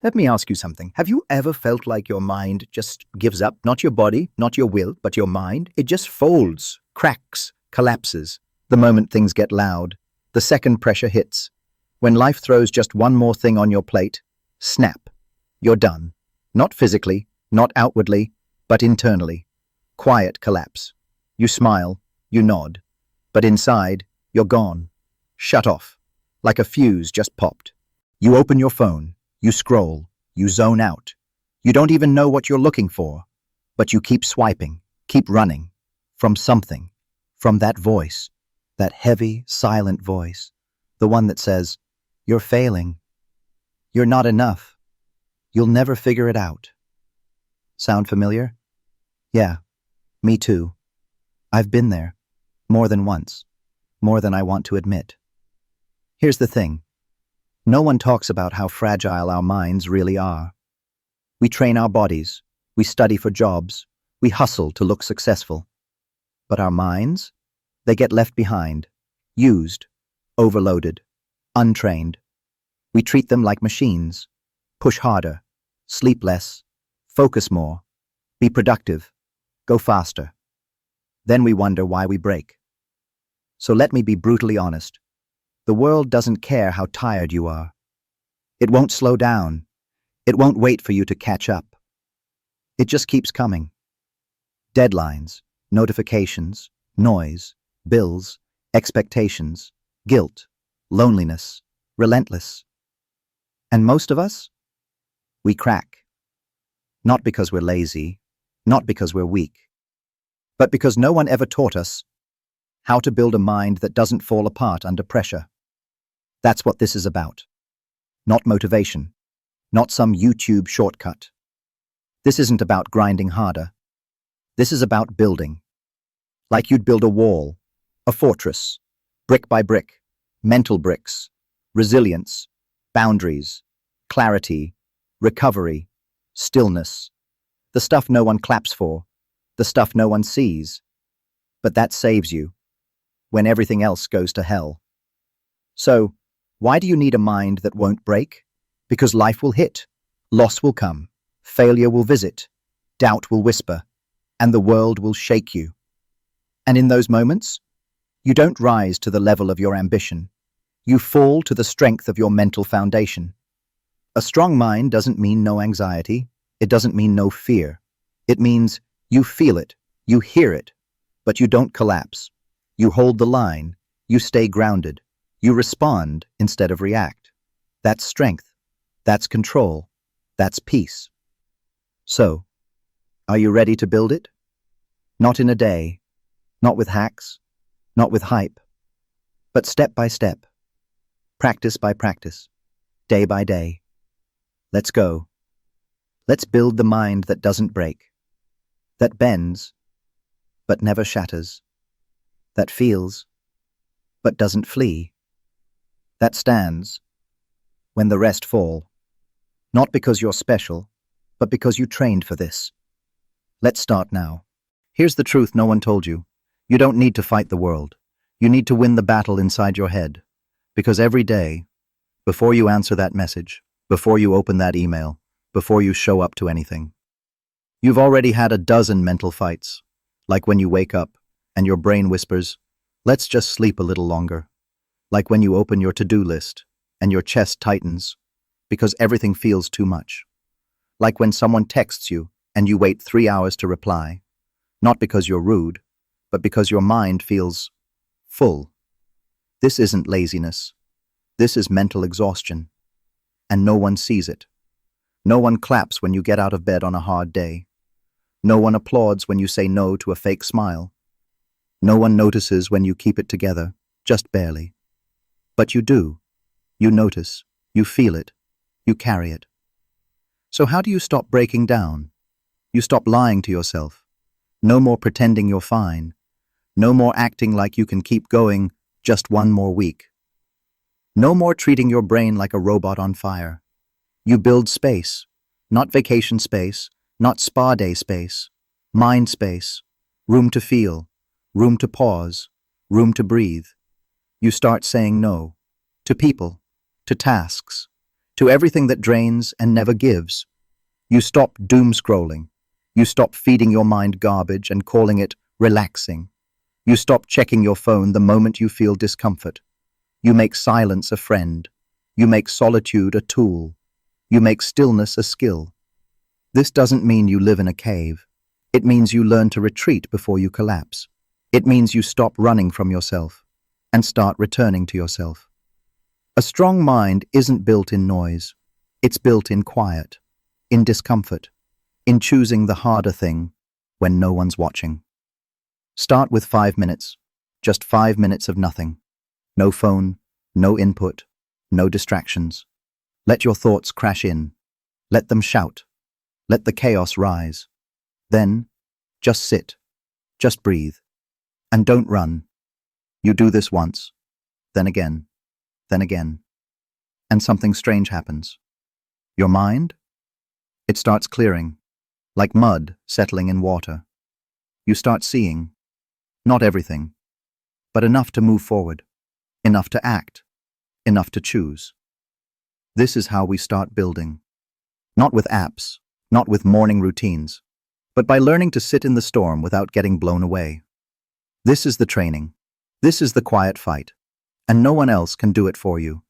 Let me ask you something. Have you ever felt like your mind just gives up? Not your body, not your will, but your mind? It just folds, cracks, collapses. The moment things get loud, the second pressure hits. When life throws just one more thing on your plate, snap. You're done. Not physically, not outwardly, but internally. Quiet collapse. You smile, you nod. But inside, you're gone. Shut off. Like a fuse just popped. You open your phone. You scroll, you zone out. You don't even know what you're looking for, but you keep swiping, keep running. From something, from that voice, that heavy, silent voice, the one that says, "You're failing. You're not enough. You'll never figure it out." Sound familiar? Yeah, me too. I've been there, more than once, more than I want to admit. Here's the thing. No one talks about how fragile our minds really are. We train our bodies, we study for jobs, we hustle to look successful. But our minds? They get left behind, used, overloaded, untrained. We treat them like machines. Push harder, sleep less, focus more, be productive, go faster. Then we wonder why we break. So let me be brutally honest. The world doesn't care how tired you are. It won't slow down. It won't wait for you to catch up. It just keeps coming. Deadlines, notifications, noise, bills, expectations, guilt, loneliness, relentless. And most of us? We crack. Not because we're lazy, not because we're weak, but because no one ever taught us how to build a mind that doesn't fall apart under pressure. That's what this is about. Not motivation. Not some YouTube shortcut. This isn't about grinding harder. This is about building. Like you'd build a wall, a fortress, brick by brick, mental bricks, resilience, boundaries, clarity, recovery, stillness. The stuff no one claps for, the stuff no one sees. But that saves you when everything else goes to hell. So, why do you need a mind that won't break? Because life will hit, loss will come, failure will visit, doubt will whisper, and the world will shake you. And in those moments, you don't rise to the level of your ambition. You fall to the strength of your mental foundation. A strong mind doesn't mean no anxiety. It doesn't mean no fear. It means you feel it, you hear it, but you don't collapse. You hold the line, you stay grounded. You respond instead of react. That's strength. That's control. That's peace. So, are you ready to build it? Not in a day, not with hacks, not with hype, but step by step, practice by practice, day by day. Let's go. Let's build the mind that doesn't break, that bends, but never shatters, that feels, but doesn't flee. That stands when the rest fall, not because you're special, but because you trained for this. Let's start now. Here's the truth no one told you. You don't need to fight the world. You need to win the battle inside your head. Because every day, before you answer that message, before you open that email, before you show up to anything, you've already had a dozen mental fights, like when you wake up and your brain whispers, "Let's just sleep a little longer." Like when you open your to-do list and your chest tightens because everything feels too much. Like when someone texts you and you wait 3 hours to reply, not because you're rude, but because your mind feels full. This isn't laziness. This is mental exhaustion. And no one sees it. No one claps when you get out of bed on a hard day. No one applauds when you say no to a fake smile. No one notices when you keep it together, just barely. But you do. You notice. You feel it. You carry it. So how do you stop breaking down? You stop lying to yourself. No more pretending you're fine. No more acting like you can keep going just one more week. No more treating your brain like a robot on fire. You build space, not vacation space, not spa day space, mind space, room to feel, room to pause, room to breathe. You start saying no to people, to tasks, to everything that drains and never gives. You stop doom scrolling. You stop feeding your mind garbage and calling it relaxing. You stop checking your phone the moment you feel discomfort. You make silence a friend. You make solitude a tool. You make stillness a skill. This doesn't mean you live in a cave. It means you learn to retreat before you collapse. It means you stop running from yourself and start returning to yourself. A strong mind isn't built in noise. It's built in quiet, in discomfort, in choosing the harder thing when no one's watching. Start with 5 minutes, just 5 minutes of nothing. No phone, no input, no distractions. Let your thoughts crash in. Let them shout. Let the chaos rise. Then, just sit. Just breathe. And don't run. You do this once, then again, and something strange happens. Your mind? It starts clearing, like mud settling in water. You start seeing, not everything, but enough to move forward, enough to act, enough to choose. This is how we start building. Not with apps, not with morning routines, but by learning to sit in the storm without getting blown away. This is the training. This is the quiet fight, and no one else can do it for you.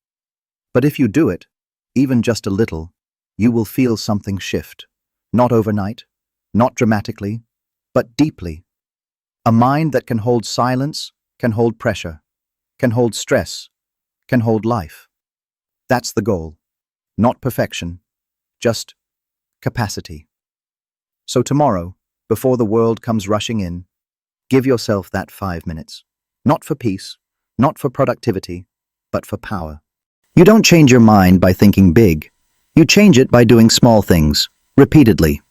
But if you do it, even just a little, you will feel something shift. Not overnight, not dramatically, but deeply. A mind that can hold silence, can hold pressure, can hold stress, can hold life. That's the goal. Not perfection, just capacity. So tomorrow, before the world comes rushing in, give yourself that 5 minutes. Not for peace, not for productivity, but for power. You don't change your mind by thinking big. You change it by doing small things, repeatedly.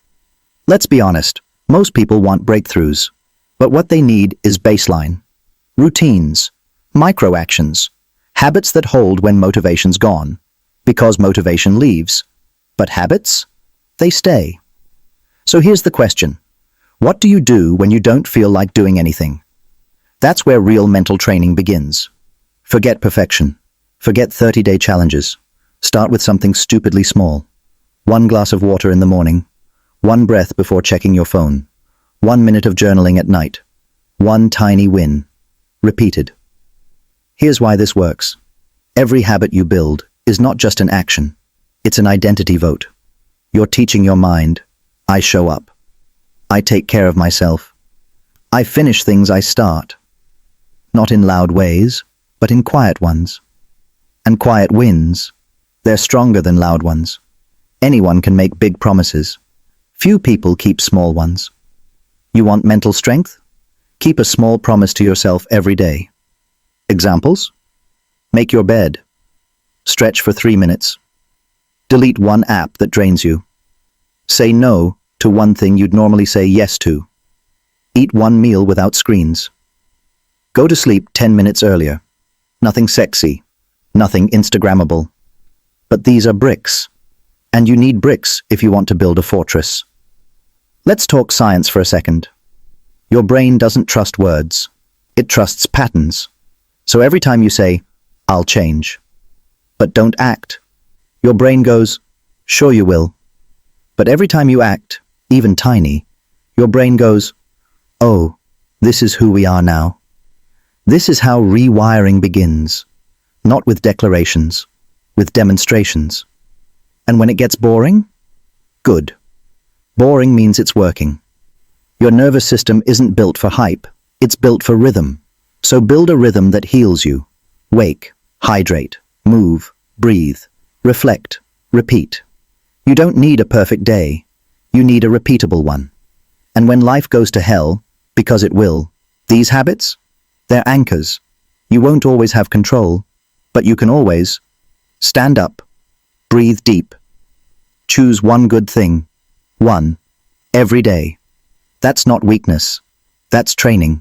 Let's be honest, most people want breakthroughs, but what they need is baseline. Routines, micro-actions, habits that hold when motivation's gone, because motivation leaves. But habits? They stay. So here's the question. What do you do when you don't feel like doing anything? That's where real mental training begins. Forget perfection. Forget 30-day challenges. Start with something stupidly small. 1 glass of water in the morning. 1 breath before checking your phone. 1 minute of journaling at night. 1 tiny win. Repeated. Here's why this works. Every habit you build is not just an action. It's an identity vote. You're teaching your mind, I show up. I take care of myself. I finish things I start. Not in loud ways, but in quiet ones. And quiet wins, they're stronger than loud ones. Anyone can make big promises. Few people keep small ones. You want mental strength? Keep a small promise to yourself every day. Examples? Make your bed. Stretch for 3 minutes. Delete 1 app that drains you. Say no to 1 thing you'd normally say yes to. Eat 1 meal without screens. Go to sleep 10 minutes earlier. Nothing sexy, nothing Instagrammable. But these are bricks. And you need bricks if you want to build a fortress. Let's talk science for a second. Your brain doesn't trust words. It trusts patterns. So every time you say, I'll change, but don't act, your brain goes, sure you will. But every time you act, even tiny, your brain goes, oh, this is who we are now. This is how rewiring begins, not with declarations, with demonstrations. And when it gets boring? Good. Boring means it's working. Your nervous system isn't built for hype, it's built for rhythm. So build a rhythm that heals you. Wake, hydrate, move, breathe, reflect, repeat. You don't need a perfect day, you need a repeatable one. And when life goes to hell, because it will, these habits? They're anchors. You won't always have control, but you can always stand up, breathe deep, choose 1 good thing, 1, every day. That's not weakness. That's training.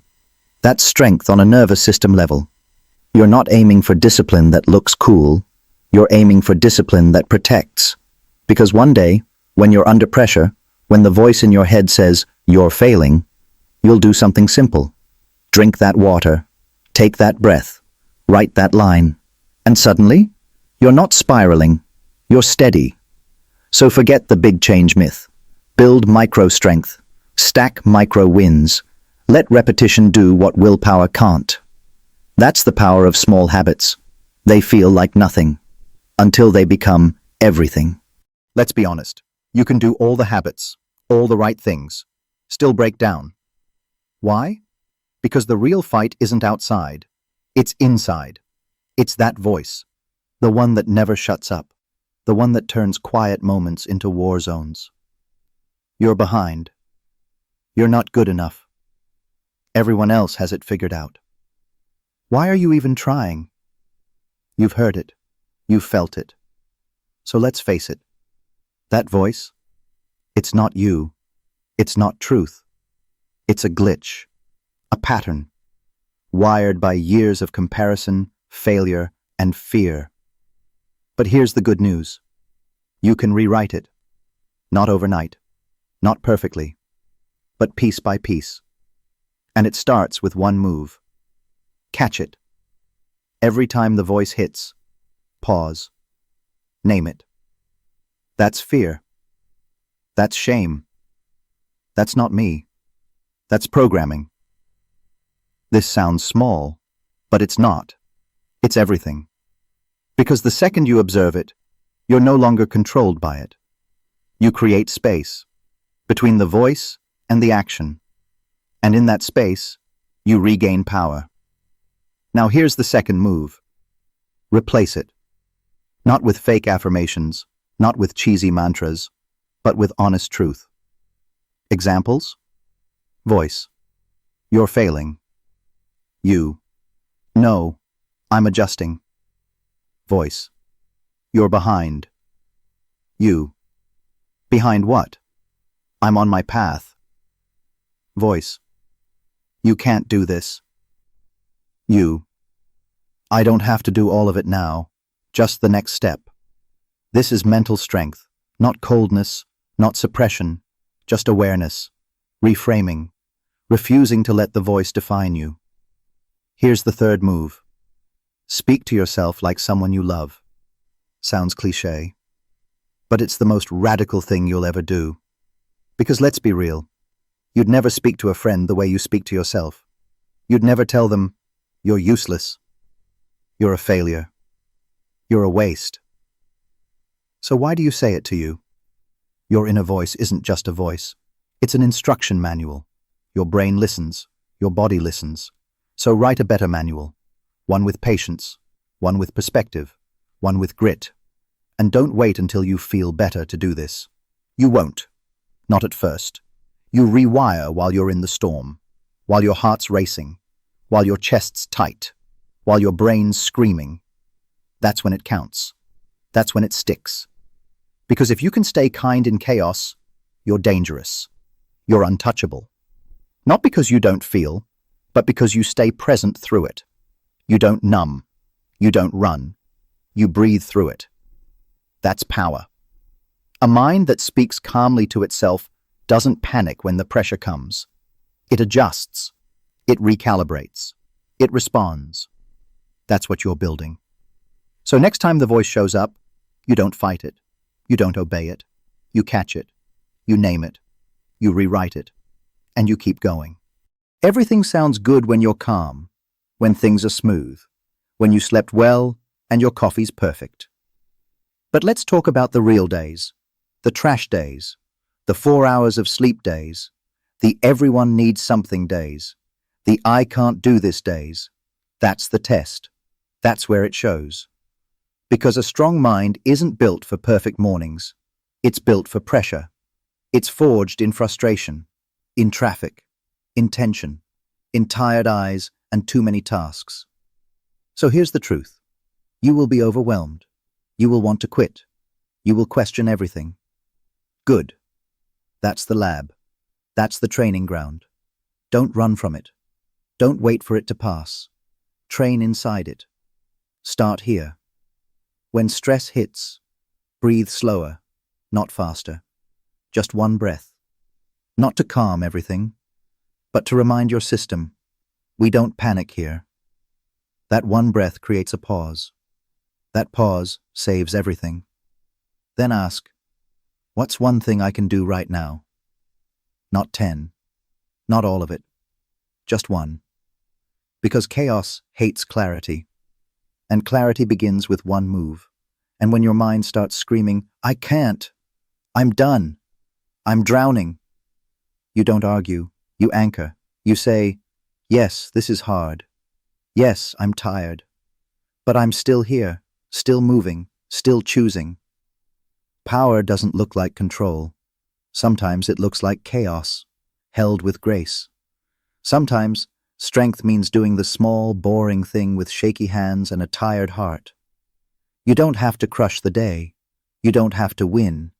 That's strength on a nervous system level. You're not aiming for discipline that looks cool. You're aiming for discipline that protects. Because one day, when you're under pressure, when the voice in your head says, you're failing, you'll do something simple. Drink that water, take that breath, write that line, and suddenly, you're not spiraling, You're steady. So forget the big change myth. Build micro strength. Stack micro wins. Let repetition do what willpower can't. That's the power of small habits. They feel like nothing until they become everything. Let's be honest. You can do all the habits, all the right things, still break down. Why? Because the real fight isn't outside. It's inside. It's that voice. The one that never shuts up. The one that turns quiet moments into war zones. You're behind. You're not good enough. Everyone else has it figured out. Why are you even trying? You've heard it. You've felt it. So let's face it. That voice, it's not you. It's not truth. It's a glitch, a pattern, wired by years of comparison, failure, and fear. But here's the good news. You can rewrite it. Not overnight, not perfectly, but piece by piece. And it starts with one move. Catch it. Every time the voice hits, pause. Name it. That's fear. That's shame. That's not me. That's programming. This sounds small, but it's not. It's everything. Because the second you observe it, you're no longer controlled by it. You create space between the voice and the action. And in that space, you regain power. Now here's the second move. Replace it. Not with fake affirmations, not with cheesy mantras, but with honest truth. Examples? Voice. You're failing. You. No, I'm adjusting. Voice. You're behind. You. Behind what? I'm on my path. Voice. You can't do this. You. I don't have to do all of it now, just the next step. This is mental strength, not coldness, not suppression, just awareness, reframing, refusing to let the voice define you. Here's the third move. Speak to yourself like someone you love. Sounds cliché, but it's the most radical thing you'll ever do. Because let's be real, you'd never speak to a friend the way you speak to yourself. You'd never tell them, you're useless. You're a failure. You're a waste. So why do you say it to you? Your inner voice isn't just a voice. It's an instruction manual. Your brain listens. Your body listens. So write a better manual. One with patience. One with perspective. One with grit. And don't wait until you feel better to do this. You won't. Not at first. You rewire while you're in the storm. While your heart's racing. While your chest's tight. While your brain's screaming. That's when it counts. That's when it sticks. Because if you can stay kind in chaos, you're dangerous. You're untouchable. Not because you don't feel, but because you stay present through it. You don't numb. You don't run. You breathe through it. That's power. A mind that speaks calmly to itself doesn't panic when the pressure comes. It adjusts. It recalibrates. It responds. That's what you're building. So next time the voice shows up, you don't fight it. You don't obey it. You catch it. You name it. You rewrite it. And you keep going. Everything sounds good when you're calm, when things are smooth, when you slept well and your coffee's perfect. But let's talk about the real days, the trash days, the 4 hours of sleep days, the everyone needs something days, the I can't do this days. That's the test. That's where it shows. Because a strong mind isn't built for perfect mornings. It's built for pressure. It's forged in frustration, in traffic, in tension, in tired eyes and too many tasks. So here's the truth. You will be overwhelmed. You will want to quit. You will question everything. Good. That's the lab. That's the training ground. Don't run from it. Don't wait for it to pass. Train inside it. Start here. When stress hits, breathe slower, not faster. Just one breath. Not to calm everything, but to remind your system, we don't panic here. That one breath creates a pause. That pause saves everything. Then ask, what's one thing I can do right now? Not 10. Not all of it. Just one. Because chaos hates clarity. And clarity begins with one move. And when your mind starts screaming, I can't, I'm done, I'm drowning, you don't argue, you anchor. You say, yes, this is hard. Yes, I'm tired. But I'm still here, still moving, still choosing. Power doesn't look like control. Sometimes it looks like chaos, held with grace. Sometimes strength means doing the small, boring thing with shaky hands and a tired heart. You don't have to crush the day. You don't have to win.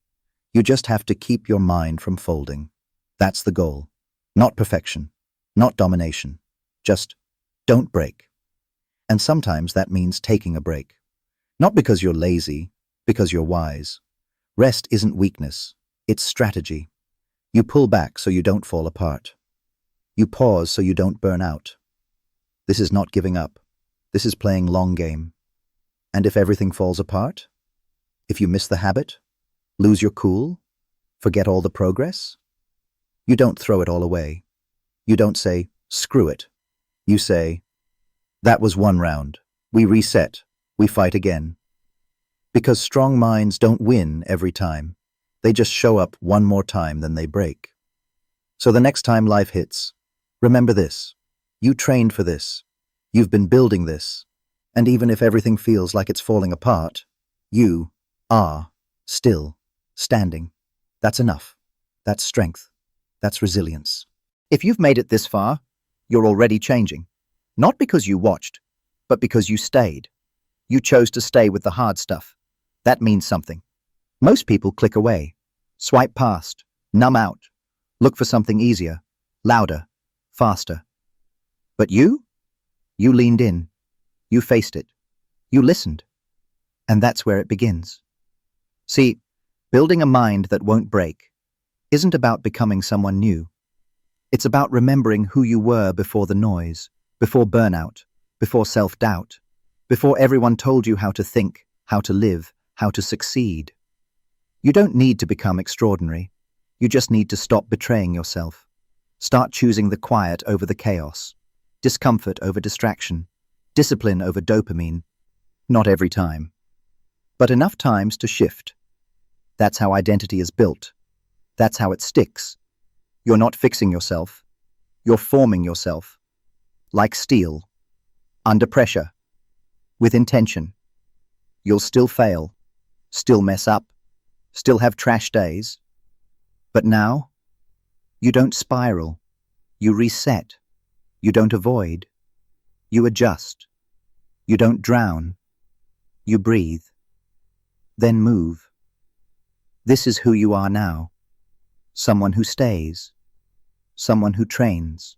You just have to keep your mind from folding. That's the goal. Not perfection, not domination. Just don't break. And sometimes that means taking a break. Not because you're lazy, because you're wise. Rest isn't weakness, it's strategy. You pull back so you don't fall apart. You pause so you don't burn out. This is not giving up. This is playing long game. And if everything falls apart? If you miss the habit? Lose your cool? Forget all the progress? You don't throw it all away. You don't say, screw it. You say, that was one round. We reset. We fight again. Because strong minds don't win every time. They just show up one more time than they break. So the next time life hits, remember this. You trained for this. You've been building this. And even if everything feels like it's falling apart, you are still standing. That's enough. That's strength. That's resilience. If you've made it this far, you're already changing. Not because you watched, but because you stayed. You chose to stay with the hard stuff. That means something. Most people click away, swipe past, numb out, look for something easier, louder, faster. But you leaned in. You faced it. You listened. And that's where it begins. See, building a mind that won't break isn't about becoming someone new. It's about remembering who you were before the noise, before burnout, before self-doubt, before everyone told you how to think, how to live, how to succeed. You don't need to become extraordinary. You just need to stop betraying yourself. Start choosing the quiet over the chaos, discomfort over distraction, discipline over dopamine. Not every time, but enough times to shift. That's how identity is built. That's how it sticks. You're not fixing yourself. You're forming yourself. Like steel. Under pressure. With intention. You'll still fail. Still mess up. Still have trash days. But now, you don't spiral. You reset. You don't avoid. You adjust. You don't drown. You breathe. Then move. This is who you are now. Someone who stays. Someone who trains.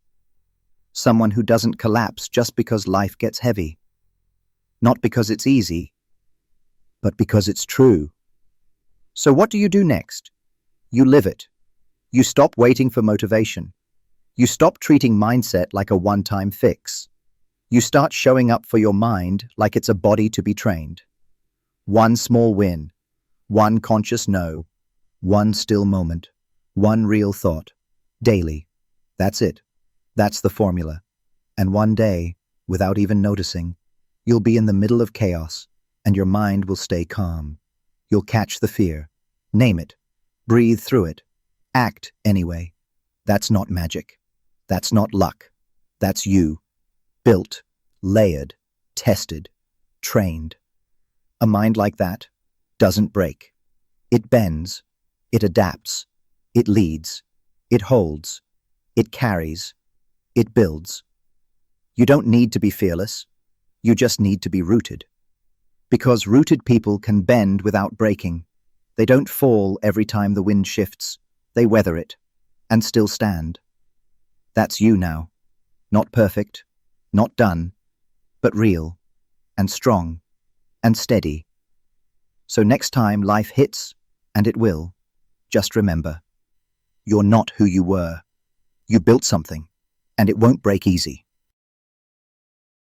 Someone who doesn't collapse just because life gets heavy. Not because it's easy, but because it's true. So what do you do next? You live it. You stop waiting for motivation. You stop treating mindset like a one-time fix. You start showing up for your mind like it's a body to be trained. One small win. One conscious no. One still moment. One real thought. Daily. That's it. That's the formula. And one day, without even noticing, you'll be in the middle of chaos, and your mind will stay calm. You'll catch the fear. Name it. Breathe through it. Act anyway. That's not magic. That's not luck. That's you. Built, layered, tested, trained. A mind like that doesn't break. It bends. It adapts. It leads. It holds. It carries. It builds. You don't need to be fearless. You just need to be rooted. Because rooted people can bend without breaking. They don't fall every time the wind shifts. They weather it and still stand. That's you now. Not perfect, not done, but real and strong and steady. So next time life hits, and it will, just remember, you're not who you were. You built something, and it won't break easy.